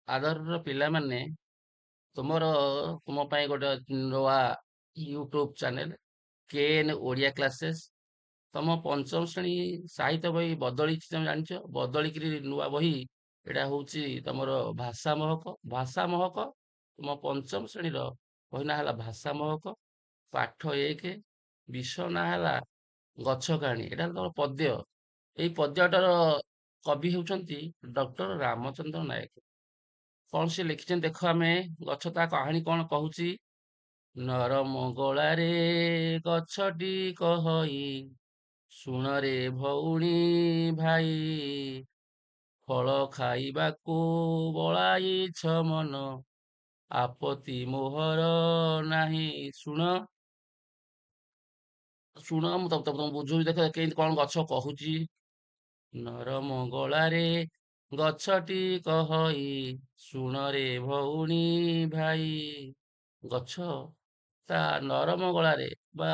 ଆଦରର ପିଲାମାନେ ତୁମର ତୁମ ପାଇଁ ଗୋଟେ ନୂଆ YouTube channel K N Odia classes. ତମ ପଞ୍ଚମ ଶ୍ରେଣୀ ସାହିତ୍ୟ ବହି ବଦଳିଛି, ତମେ ଜାଣିଛ? ବଦଳିକିରି ନୂଆ ବହି ଏଇଟା ହଉଛି ତମର ଭାଷା ମହକ। ଭାଷା ମହକ ତୁମ ପଞ୍ଚମ ଶ୍ରେଣୀର ବହି ନାଁ ହେଲା ଭାଷା ମହକ। ପାଠ 1, ବିଷୟ ନାଁ ହେଲା ଗଛ କାହାଣୀ। ଏଇଟା ହେଲା ତମର ପଦ୍ୟ। ଏଇ ପଦ୍ୟଟାର କବି ହେଉଛନ୍ତି ଡକ୍ଟର ରାମଚନ୍ଦ୍ର ନାୟକ। କଣ ସେ ଲେଖିଛନ୍ତି ଦେଖ, ଆମେ ଗଛ ତା କାହାଣୀ କଣ କହୁଛି। ନରମଙ୍ଗଳାରେ ଗଛଟି କହଇ, ଶୁଣରେ ଭଉଣୀ ଭାଇ, ଫଳ ଖାଇବାକୁ ବଳାଇଛ ମନ, ଆପତ୍ତି ମୋହର ନାହିଁ। ଶୁଣ ଶୁଣ ମୁଁ ତମକୁ ବୁଝୁଛି, ଦେଖ କେମିତି କଣ ଗଛ କହୁଛି। ନରମଙ୍ଗଳାରେ ଗଛଟି କହଇ, ଶୁଣରେ ଭଉଣୀ ଭାଇ। ଗଛ ତା ନରମ ଗଳାରେ ବା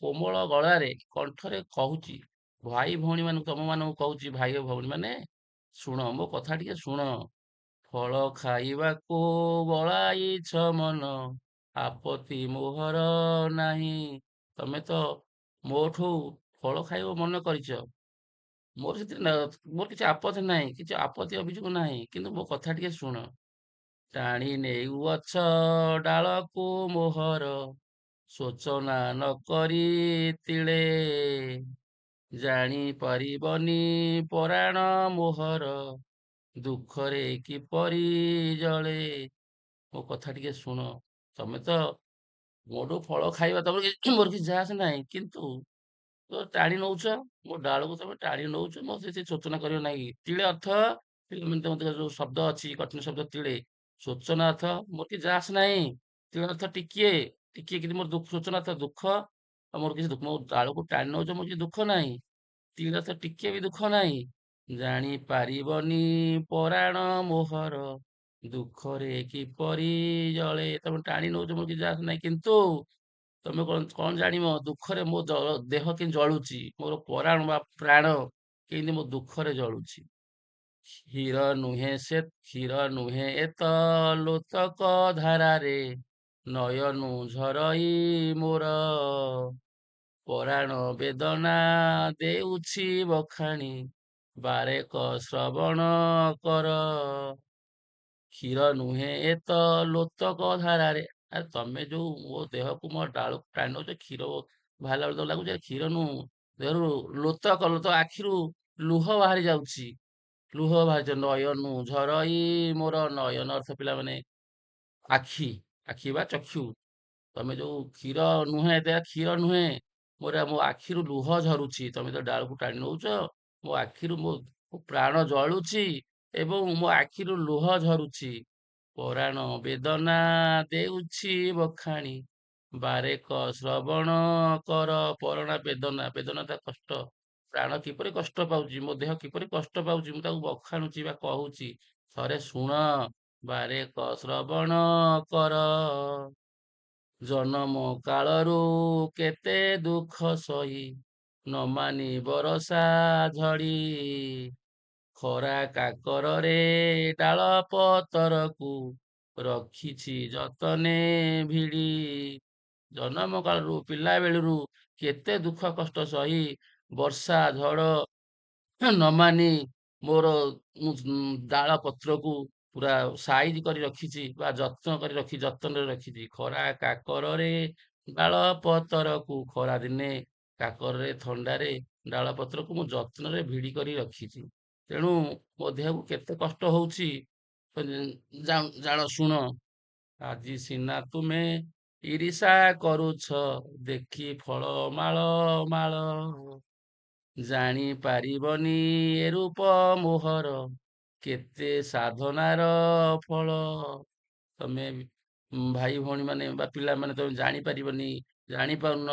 କୋମଳ ଗଳାରେ କଣ୍ଠରେ କହୁଛି, ଭାଇ ଭଉଣୀ ମାନଙ୍କୁ, ତମ ମାନଙ୍କୁ କହୁଛି, ଭାଇ ଓ ଭଉଣୀ ମାନେ ଶୁଣ, ମୋ କଥା ଟିକେ ଶୁଣ। ଫଳ ଖାଇବାକୁ ବଳାଇଛ ମନ, ଆପତ୍ତି ମୋହର ନାହିଁ। ତମେ ତ ମୋଠୁ ଫଳ ଖାଇବ ମନେ କରିଛ, ମୋର ସେଥିରେ ମୋର କିଛି ଆପତ୍ତି ନାହିଁ, କିଛି ଆପତ୍ତି ଅଭିଯୋଗ ନାହିଁ, କିନ୍ତୁ ମୋ କଥା ଟିକେ ଶୁଣ। ଟାଣି ନେଉଅଛ ଡାଳକୁ ମୋହର, ଶୋଚନା ନ କରି ତିଳେ, ଜାଣି ପାରିବନି ପରାଣ ମୋହର, ଦୁଃଖରେ କିପରି ଜଳେ। ମୋ କଥା ଟିକେ ଶୁଣ। ତମେ ତ ମୋଠୁ ଫଳ ଖାଇବା, ତମର ମୋର କିଛି ଯାହା ଆସେ ନାହିଁ, କିନ୍ତୁ ତ ଟାଣି ନଉଛ, ମୋ ଡାଳକୁ ତମେ ଟାଣି ନଉଛ, ମତେ ସେ ଶୋଚନା କରିବ ନାହିଁ। ତିଳେ ଅର୍ଥ, ମତେ ଯୋଉ ଶବ୍ଦ ଅଛି କଠିନ ଶବ୍ଦ ତିଳେ, ଶୋଚନା ଅର୍ଥ ମୋର କିଛି ଯାହା ଆସେ ନାହିଁ। ତିଳେ ଅର୍ଥ ଟିକିଏ, ଟିକିଏ, କିନ୍ତୁ ମୋର ଦୁଃଖ, ଶୋଚନା ଅର୍ଥ ଦୁଃଖ, ଆଉ ମୋର କିଛି ଦୁଃଖ, ମୋ ଡାଳକୁ ଟାଣି ନଉଛ, ମୋର କିଛି ଦୁଃଖ ନାହିଁ। ତିଳେ ଅର୍ଥ ଟିକେ ବି ଦୁଃଖ ନାହିଁ। ଜାଣି ପାରିବନି ପରାଣ ମୋହର, ଦୁଃଖରେ କିପରି ଜଳେ। ତମେ ଟାଣି ନଉଛ, ମୋର କିଛି ଯାହା ଆସେ ନାହିଁ, କିନ୍ତୁ ତମେ କଣ କଣ ଜାଣିବ ଦୁଃଖରେ ମୋ ଦେହ କେମିତି ଜଳୁଛି, ମୋର ପରାଣ ବା ପ୍ରାଣ କେମିତି ମୋ ଦୁଃଖରେ ଜଳୁଛି। କ୍ଷୀର ନୁହେଁ ଏତ ଲୋତକ ଧାରାରେ, ନୟନୁ ଝରଇ ମୋର, ପରାଣ ବେଦନା ଦେଉଛି ବଖାଣି, ବାରେକ ଶ୍ରବଣ କର। କ୍ଷୀର ନୁହେଁ ଏତ ଲୋତକ ଧାରାରେ, ଆରେ ତମେ ଯୋଉ ମୋ ଦେହକୁ ମୋ ଡାଳକୁ ଟାଣି ନଉଛ, କ୍ଷୀର ବାହାରିଲା ବେଳେ ତ ଲାଗୁଛି ଆରେ କ୍ଷୀର ନୁ, ଦେହରୁ ଲୋତକ, ଆଖିରୁ ଲୁହ ବାହାରି ଯାଉଛି। ଲୁହ ବାହାରିଛ, ନୟନୁ ଝରଇ ମୋର। ନୟନ ଅର୍ଥ ପିଲାମାନେ ଆଖି, ଆଖି ବା ଚକ୍ଷୁ। ତମେ ଯୋଉ କ୍ଷୀର ନୁହେଁ, ଦେ କ୍ଷୀର ନୁହେଁ, ମୋ ଆଖିରୁ ଲୁହ ଝରୁଛି। ତମେ ତ ଡାଳକୁ ଟାଣି ନଉଛ, ମୋ ଆଖିରୁ ମୋ ପ୍ରାଣ ଜଳୁଛି ଏବଂ ମୋ ଆଖିରୁ ଲୁହ ଝରୁଛି। ପରାଣ ବେଦନା ଦେଉଛି ବଖାଣି, ବାରେକ ଶ୍ରବଣ କର। ପରଣା ବେଦନା, ବେଦନା ତା କଷ୍ଟ, ପ୍ରାଣ କିପରି କଷ୍ଟ ପାଉଛି, ମୋ ଦେହ କିପରି କଷ୍ଟ ପାଉଛି, ମୁଁ ତାକୁ ବଖାଣୁଛି ବା କହୁଛି। ଥରେ ଶୁଣ, ବାରେକ ଶ୍ରବଣ କର। ଜନମ କାଳରୁ କେତେ ଦୁଃଖ ସହି, ନ ମାନି ବରଷା ଝଡ଼ି, ଖରା କାକରରେ ଡାଳ ପତରକୁ ରଖିଛି ଯତନେ ଭିଡ଼ି। ଜନମ କାଳରୁ, ପିଲା ବେଳରୁ କେତେ ଦୁଃଖ କଷ୍ଟ ସହି, ବର୍ଷା ଝଡ଼ ନ ମାନି ମୋର ଡାଳ ପତ୍ରକୁ ପୁରା ସାଇଜ କରି ରଖିଛି ବା ଯତ୍ନ କରି ରଖି, ଯତ୍ନରେ ରଖିଛି। ଖରା କାକରରେ ଡାଳ ପତରକୁ, ଖରା ଦିନେ କାକରରେ, ଥଣ୍ଡାରେ ଡାଳ ପତ୍ରକୁ ମୁଁ ଯତ୍ନରେ ଭିଡି କରି ରଖିଛି। ତେଣୁ ମୋ ଦେହକୁ କେତେ କଷ୍ଟ ହଉଛି, ଜାଣ ଶୁଣ। ଆଜି ସିନା ତୁମେ ଈର୍ଷା କରୁଛ, ଦେଖି ଫଳ ମାଳ ମାଳ, ଜାଣି ପାରିବନି ଏ ରୂପ ମୋହର, କେତେ ସାଧନାର ଫଳ। ତମେ ଭାଇ ଭଉଣୀ ମାନେ ବା ପିଲାମାନେ, ତମେ ଜାଣିପାରିବନି, ଜାଣିପାରୁନ।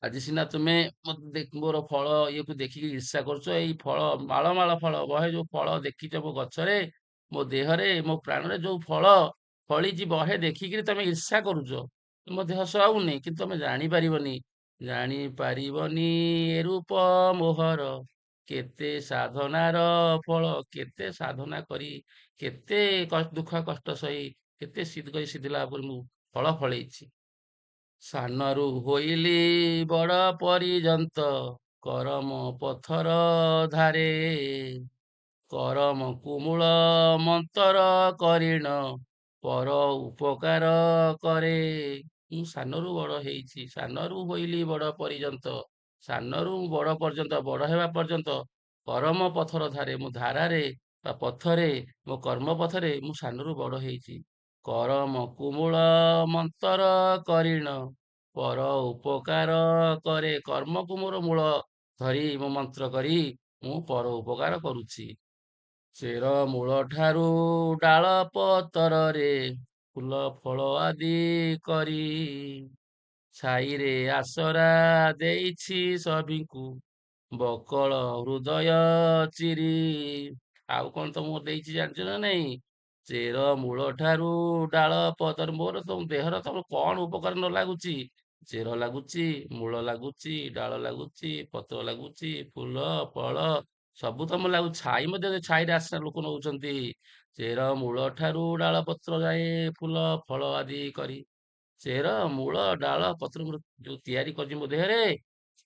ଆଜି ସିନା ତୁମେ ମୋର ଫଳ ଇଏକୁ ଦେଖିକି ଈର୍ଷା କରୁଛ, ଏଇ ଫଳ ମାଳ ମାଳ ଫଳ, ବହେ ଯୋଉ ଫଳ ଦେଖିଛ ମୋ ଗଛରେ, ମୋ ଦେହରେ, ମୋ ପ୍ରାଣରେ ଯୋଉ ଫଳ ଫଳିଛି ବହେ ଦେଖିକିରି ତମେ ଈର୍ଷା କରୁଛ, ମୋ ଦେହ ସହୁନି, କିନ୍ତୁ ତମେ ଜାଣିପାରିବନି। ଜାଣିପାରିବନି ଏ ରୂପ ମୋହର, କେତେ ସାଧନାର ଫଳ, କେତେ ସାଧନା କରି, କେତେ ଦୁଃଖ କଷ୍ଟ ସହି, କେତେ ସିଦ୍ଧ କରି ସିଦ୍ଧି ଲାଭ କରି ମୁଁ ଫଳ ଫଳେଇଛି। ସାନରୁ ହୋଇଲି ବଡ଼ ପର୍ଯ୍ୟନ୍ତ, କରମ ପଥର ଧାରେ, କରମ କୁମୂଳ ମନ୍ତର କରିଣ, ପର ଉପକାର କରେ। ମୁଁ ସାନରୁ ବଡ଼ ହେଇଛି, ସାନରୁ ହୋଇଲି ବଡ଼ ପର୍ଯ୍ୟନ୍ତ, ସାନରୁ ବଡ଼ ପର୍ଯ୍ୟନ୍ତ, ବଡ଼ ହେବା ପର୍ଯ୍ୟନ୍ତ, କରମ ପଥର ଧାରେ, ମୁଁ ଧାରାରେ ବା ପଥରେ, ମୋ କର୍ମ ପଥରେ ମୁଁ ସାନରୁ ବଡ଼ ହେଇଛି। କରମ କୁମୂଳ ମନ୍ତର କରିଣ, ପର ଉପକାର କରେ। କର୍ମକୁ ମୋର ମୂଳ ଧରି ମୁଁ ମନ୍ତ୍ର କରି ମୁଁ ପର ଉପକାର କରୁଛି। ଚେର ମୂଳ ଠାରୁ ଡାଳ ପତରରେ, ଫୁଲ ଫଳ ଆଦି କରି, ଛାଇରେ ଆସରା ଦେଇଛି ସଭିଙ୍କୁ, ବକଳ ହୃଦୟ ଚିରି। ଆଉ କଣ ତମକୁ ଦେଇଛି ଜାଣିଛ ନା ନାଇଁ? ଚେର ମୂଳ ଠାରୁ ଡାଳ ପତର, ମୋର ତମ ଦେହର ତମର କଣ ଉପକାର ନ ଲାଗୁଛି? ଚେର ଲାଗୁଛି, ମୂଳ ଲାଗୁଛି, ଡାଳ ଲାଗୁଛି, ପତ୍ର ଲାଗୁଛି, ଫୁଲ ଫଳ ସବୁ ତମ ଲାଗୁଛି। ଛାଇ ମଧ୍ୟ ଛାଇରେ ଆଶ୍ରା ଲୋକ ନଉଛନ୍ତି। ଚେର ମୂଳ ଠାରୁ ଡାଳ ପତ୍ର ଯାଏ, ଫୁଲ ଫଳ ଆଦି କରି, ଚେର ମୂଳ ଡାଳ ପତ୍ର ଯୋଉ ତିଆରି କରିଛି ମୋ ଦେହରେ,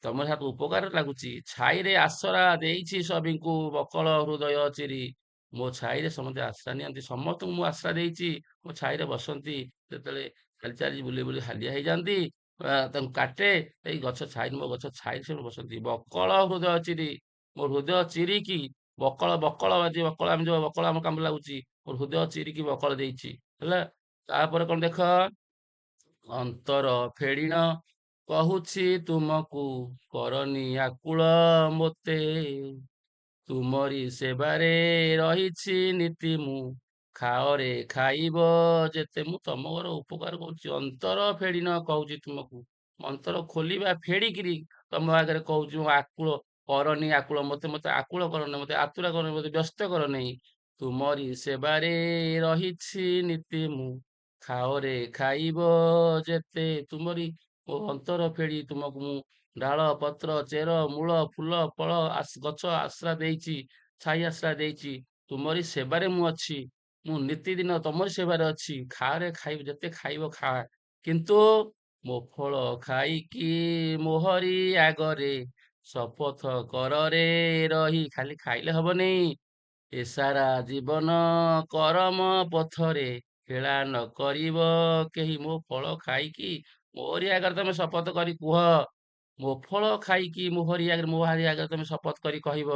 ତମର ହାତ ଉପକାର ଲାଗୁଛି। ଛାଇରେ ଆଶ୍ରା ଦେଇଛି ସଭିଙ୍କୁ, ବକଳ ହୃଦୟ ଚିରି। ମୋ ଛାଇରେ ସମସ୍ତେ ଆଶ୍ରା ନିଅନ୍ତି, ସମସ୍ତଙ୍କୁ ମୁଁ ଆଶ୍ରା ଦେଇଛି। ମୋ ଛାଇରେ ବସନ୍ତି, ଯେତେବେଳେ ଚାଲି ଚାଲି ବୁଲି ବୁଲି ହାଲିଆ ହେଇଯାନ୍ତି, ତାଙ୍କୁ କାଟେ, ଏଇ ଗଛ ଛାଇ, ମୋ ଗଛ ଛାଇରେ ସେମାନେ ବସନ୍ତି। ବକଳ ହୃଦୟ ଚିରି, ମୋ ହୃଦୟ ଚିରିକି, ବକଳ ବକଳ ଆଜି ବକଳ, ଆମେ ଯୋଉ ବକଳ ଆମ କାମ ଲାଗୁଛି, ମୋ ହୃଦୟ ଚିରିକି ବକଳ ଦେଇଛି। ହେଲା, ତାପରେ କଣ ଦେଖ, ଅନ୍ତର ଫେଡ଼ିଣ କହୁଛି ତୁମକୁ, କରନି ଆକୁଳ ମୋତେ, ତୁମରି ସେବାରେ ରହିଛି ନୀତି ମୁଁ, ଖାଅରେ ଖାଇବ ଯେତେ। ମୁଁ ତମ ଘର ଉପକାର କରୁଛି, ଅନ୍ତର ଫେଡ଼ିଣ କହୁଛି ତୁମକୁ, ଅନ୍ତର ଖୋଲିବା ଫେଡ଼ିକିରି ତମ ଆଗରେ କହୁଛି ମୁଁ ଆକୁଳ, କରନି ଆକୁଳ ମୋତେ, ମୋତେ ଆକୁଳ କରନି, ମୋତେ ଆତୁର କରନି, ମୋତେ ବ୍ୟସ୍ତ କର ନାହିଁ। ତୁମରି ସେବାରେ ରହିଛି ନୀତି ମୁଁ, ଖାଅରେ ଖାଇବ ଯେତେ। ତୁମରି ମୋ ଅନ୍ତର ଫେଡ଼ି ତୁମକୁ ମୁଁ ଡାଳ ପତ୍ର ଚେର ମୂଳ ଫୁଲ ଫଳ ଗଛ ଆଶ୍ରା ଦେଇଛି, ଛାଇ ଆଶ୍ରା ଦେଇଛି। ତୁମରି ସେବାରେ ମୁଁ ଅଛି, ମୁଁ ନିତିଦିନ ତମରି ସେବାରେ ଅଛି। ଖାରେ ଖାଇବ ଯେତେ ଖାଇବ ଖା, କିନ୍ତୁ ମୋ ଫଳ ଖାଇକି ମୋହରି ଆଗରେ ଶପଥ କରରେ ରହି। ଖାଲି ଖାଇଲେ ହବନି, ଏ ସାରା ଜୀବନ କରମ ପଥରେ ହେଳା ନ କରିବ କେହି। ମୋ ଫଳ ଖାଇକି ମୋରି ଆଗରେ ତମେ ଶପଥ କରି କୁହ, ମୋ ଫଳ ଖାଇକି ମୋହରି ଆଗରେ ତମେ ଶପଥ କରି କହିବ,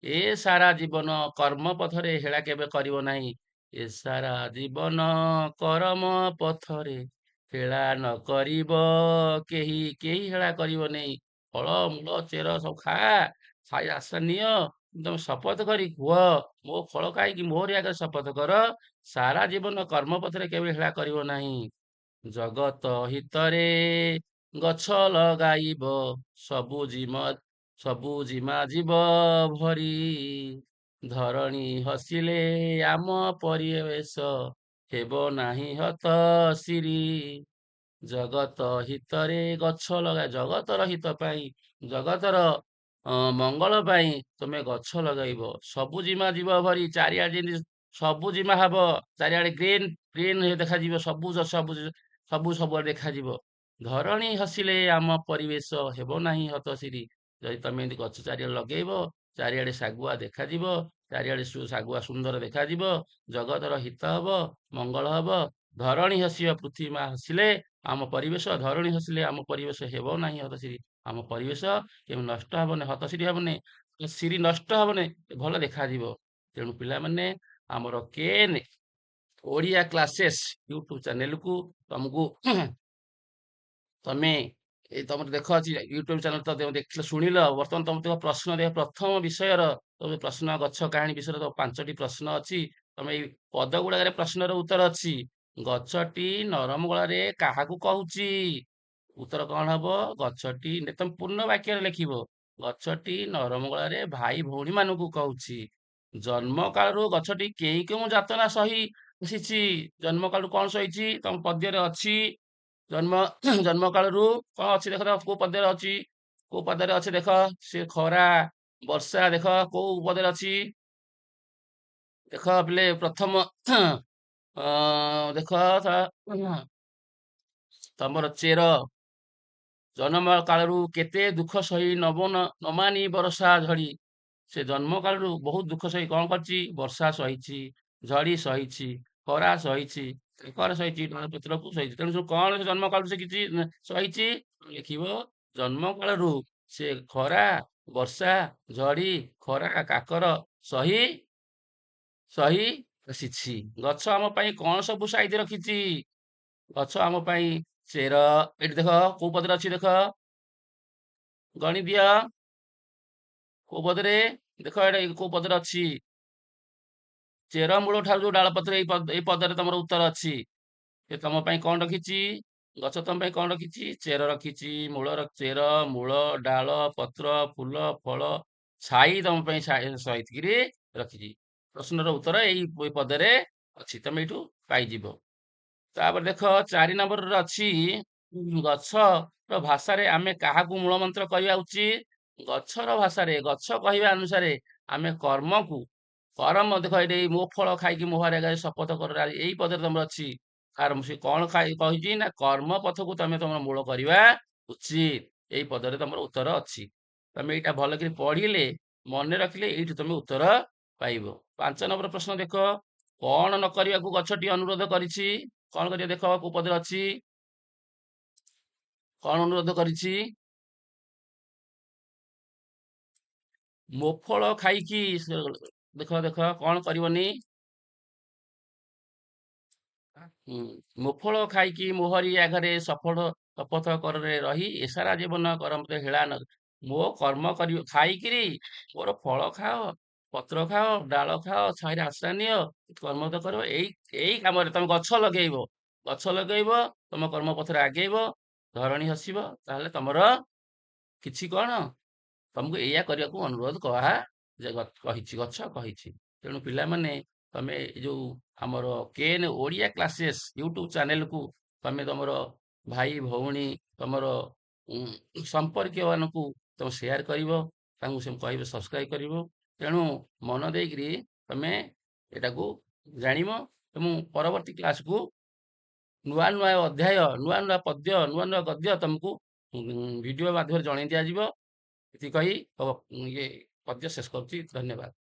ଏ ସାରା ଜୀବନ କର୍ମ ପଥରେ ହେଳା କେବେ କରିବ ନାହିଁ। ଏ ସାରା ଜୀବନ କରମ ପଥରେ ହେଳା ନ କରିବ କେହି, କେହି ହେଳା କରିବ ନାହିଁ। ଫଳ ମୂଳ ଚେର ସବୁ ଖା, ଛାଇ ଆଶ୍ରା ନିଅ, ତମେ ଶପଥ କରି କୁହ, ମୋ ଫଳ ଖାଇକି ମୋରି ଆଗରେ ଶପଥ କର, ସାରା ଜୀବନ କର୍ମ ପଥରେ କେବେ ହେଳା କରିବ ନାହିଁ। ଜଗତ ହିତରେ ଗଛ ଲଗାଇବ, ସବୁ ଜିମା ସବୁ ଜିମା ଜୀବ ଭରି, ଧରଣୀ ହସିଲେ ଆମ ପରିବେଶ ହେବ ନାହିଁ ହତ ସିରି। ଜଗତ ହିତରେ ଗଛ ଲଗା, ଜଗତର ହିତ ପାଇଁ, ଜଗତର ମଙ୍ଗଳ ପାଇଁ ତମେ ଗଛ ଲଗାଇବ। ସବୁ ଜିମା ଯିବ ଭରି, ଚାରିଆଡେ ଯେମିତି ସବୁ ଜିମା ହବ, ଚାରିଆଡେ ଗ୍ରୀନ ଗ୍ରୀନ ଦେଖାଯିବ, ସବୁଜ ସବୁଜ ସବୁ ସବୁଆଡେ ଦେଖାଯିବ। ଧରଣୀ ହସିଲେ ଆମ ପରିବେଶ ହେବ ନାହିଁ ହତଶିରି। ଯଦି ତମେ ଏମିତି ଗଛ ଚାରିଆଡେ ଲଗେଇବ, ଚାରିଆଡେ ଶାଗୁଆ ଦେଖାଯିବ, ଚାରିଆଡେ ଶାଗୁଆ ସୁନ୍ଦର ଦେଖାଯିବ, ଜଗତର ହିତ ହବ, ମଙ୍ଗଳ ହବ। ଧରଣୀ ହସିବ, ପୃଥିବୀ ମା ହସିଲେ ଆମ ପରିବେଶ, ଧରଣୀ ହସିଲେ ଆମ ପରିବେଶ ହେବ ନାହିଁ ହତଶିରି। ଆମ ପରିବେଶ କେବେ ନଷ୍ଟ ହବନି, ହତଶିରି ହବନି, ସିରି ନଷ୍ଟ ହବନି, ଭଲ ଦେଖାଯିବ। ତେଣୁ ପିଲାମାନେ, ଆମର କେନ୍ ଓଡ଼ିଆ କ୍ଲାସେସ୍ ୟୁଟ୍ୟୁବ ଚ୍ୟାନେଲକୁ ତମକୁ ତମେ ଏଇ ତମର ଦେଖ ଅଛି ୟୁଟ୍ୟୁବ ଚ୍ୟାନେଲ, ତ ତମେ ଦେଖିଲ ଶୁଣିଲ। ବର୍ତ୍ତମାନ ତମେ ଦେଖ ପ୍ରଶ୍ନ ଦେଖ, ପ୍ରଥମ ବିଷୟର ତମେ ପ୍ରଶ୍ନ, ଗଛ କାହାଣୀ ବିଷୟରେ ତ 5ଟି ପ୍ରଶ୍ନ ଅଛି। ତମେ ଏଇ ପଦ ଗୁଡାକରେ ପ୍ରଶ୍ନର ଉତ୍ତର ଅଛି। ଗଛଟି ନରମ ଗଳାରେ କାହାକୁ କହୁଛି? ଉତ୍ତର କଣ ହବ? ଗଛଟି, ତମେ ପୂର୍ଣ୍ଣ ବାକ୍ୟରେ ଲେଖିବ, ଗଛଟି ନରମ ଗଳାରେ ଭାଇ ଭଉଣୀ ମାନଙ୍କୁ କହୁଛି। ଜନ୍ମ କାଳରୁ ଗଛଟି କେଉଁ କେଉଁ ଯାତନା ସହି ଆସିଛି? ଜନ୍ମ କାଳରୁ କଣ ସହିଛି? ତମ ପଦ୍ୟରେ ଅଛି। ଜନ୍ମ ଜନ୍ମ କାଳରୁ କଣ ଅଛି ଦେଖ, କୋଉ ପଦ୍ୟରେ ଅଛି, କୋଉ ପଦ୍ୟରେ ଅଛି ଦେଖ, ସେ ଖରା, ବର୍ଷା ଦେଖ କୋଉ ପଦରେ ଅଛି? ଦେଖ ପିଲେ ପ୍ରଥମ ଦେଖ ତମର ଚେର ଜନ୍ମ କାଳରୁ କେତେ ଦୁଃଖ ସହି ନମାନି ବର୍ଷା ଝଡ଼ି। ସେ ଜନ୍ମ କାଳରୁ ବହୁତ ଦୁଃଖ ସହି କଣ କରିଛି? ବର୍ଷା ସହିଛି, ଝଡ଼ି ସହିଛି, ଖରା ସହିଛି, କାକର ସହିଛି, ପତ୍ରକୁ ସହିଛି। ତେଣୁ ସବୁ କଣ ସେ ଜନ୍ମ କାଳରୁ ସେ କିଛି ସହିଛି? ଲେଖିବ ଜନ୍ମ କାଳରୁ ସେ ଖରା, ବର୍ଷା, ଝଡ଼ି, ଖରା, କାକର ସହି ସହି ଆସିଛି। ଗଛ ଆମ ପାଇଁ କଣ ସବୁ ସାଇତି ରଖିଛି? ଗଛ ଆମ ପାଇଁ ଚେର, ଏଠି ଦେଖ କୋଉ ପଦରେ ଅଛି ଦେଖ, ଗଣି ଦିଅ କୋଉ ପଦରେ? ଦେଖ ଏଇଟା କୋଉ ପଦରେ ଅଛି? ଚେରମୂଳ ଠାରୁ ଯୋଉ ଡାଳପତ୍ର ଏଇ ପଦରେ ତମର ଉତ୍ତର ଅଛି। ସେ ତମ ପାଇଁ କଣ ରଖିଛି? ଗଛ ତମ ପାଇଁ କଣ ରଖିଛି? ଚେର ରଖିଛି। ଚେର, ମୂଳ, ଡାଳ, ପତ୍ର, ଫୁଲ, ଫଳ, ଛାଇ ତମ ପାଇଁ ସହିତିକିରି ରଖିଛି। ପ୍ରଶ୍ନର ଉତ୍ତର ଏଇ ପଦରେ ଅଛି, ତମେ ଏଇଠୁ ପାଇଯିବ। ତାପରେ ଦେଖ 4 ନମ୍ବରରେ ଅଛି ଗଛର ଭାଷାରେ ଆମେ କାହାକୁ ମୂଳମନ୍ତ୍ର କହିବା ଉଚିତ? ଗଛର ଭାଷାରେ, ଗଛ କହିବା ଅନୁସାରେ ଆମେ କର୍ମ ଦେଖ ଏଇଠି ମୋ ଫଳ ଖାଇକି ମୁହଁରେ ଗାଇ ଶପଥ କର, ଏଇ ପଦରେ ତମର ଅଛି। ସେ କଣ କହିଛି ନା କର୍ମ ପଥକୁ ତମେ ତମର ମୂଳ କରିବା ଉଚିତ। ଏଇ ପଦରେ ତମର ଉତ୍ତର ଅଛି। ତମେ ଏଇଟା ଭଲକରି ପଢିଲେ, ମନେ ରଖିଲେ ଏଇଠୁ ତମେ ଉତ୍ତର ପାଇବ। 5 ନମ୍ବର ପ୍ରଶ୍ନ ଦେଖ, କଣ ନ କରିବାକୁ ଗଛଟି ଅନୁରୋଧ କରିଛି? କଣ କରିବା ଦେଖ କୋଉ ପଦରେ ଅଛି? କଣ ଅନୁରୋଧ କରିଛି? ମୋ ଫଳ ଖାଇକି ଦେଖ ଦେଖ କଣ କରିବନି? ମୋ ଫଳ ଖାଇକି ମୋହରି ଆଗରେ ଶପଥ କରରେ ରହି ଏସାରା ଜୀବନ କର ମତେ ହେଳା ନ। ମୋ କର୍ମ କରିବ ଖାଇକିରି ମୋର ଫଳ ଖାଅ, ପତ୍ର ଖାଅ, ଡାଳ ଖାଅ, ଛାଇରେ ଆଶ୍ରୟ ନିଅ, କର୍ମ ତ କରିବ। ଏଇ କାମରେ ତମେ ଗଛ ଲଗେଇବ, ତମ କର୍ମ ପଥରେ ଆଗେଇବ, ଧରଣୀ ହସିବ, ତାହେଲେ ତମର କିଛି କଣ ତମକୁ ଏଇଆ କରିବାକୁ ଅନୁରୋଧ କହିଛି, ଗଛ କହିଛି। ତେଣୁ ପିଲାମାନେ ତମେ ଏଇ ଯୋଉ ଆମର କେନ୍ ଓଡ଼ିଆ କ୍ଲାसेସ୍ ୟୁଟ୍ୟୁବ ଚ୍ୟାନେଲକୁ ତମେ ତମର ଭାଇ ଭଉଣୀ, ତମର ସମ୍ପର୍କୀୟ ମାନଙ୍କୁ ତମେ ସେୟାର କରିବ, ତାଙ୍କୁ ସେ କହିବେ ସବସ୍କ୍ରାଇବ କରିବ। ତେଣୁ ମନ ଦେଇକିରି ତମେ ଏଟାକୁ ଜାଣିବ ଏବଂ ପରବର୍ତ୍ତୀ କ୍ଲାସକୁ ନୂଆ ନୂଆ ଅଧ୍ୟାୟ, ନୂଆ ନୂଆ ପଦ୍ୟ, ନୂଆ ନୂଆ ଗଦ୍ୟ ତମକୁ ଭିଡିଓ ମାଧ୍ୟମରେ ଜଣେଇ ଦିଆଯିବ। ଏତିକି କହି ଇଏ ପଦ୍ୟ ଶେଷ କରୁଛି। ଧନ୍ୟବାଦ।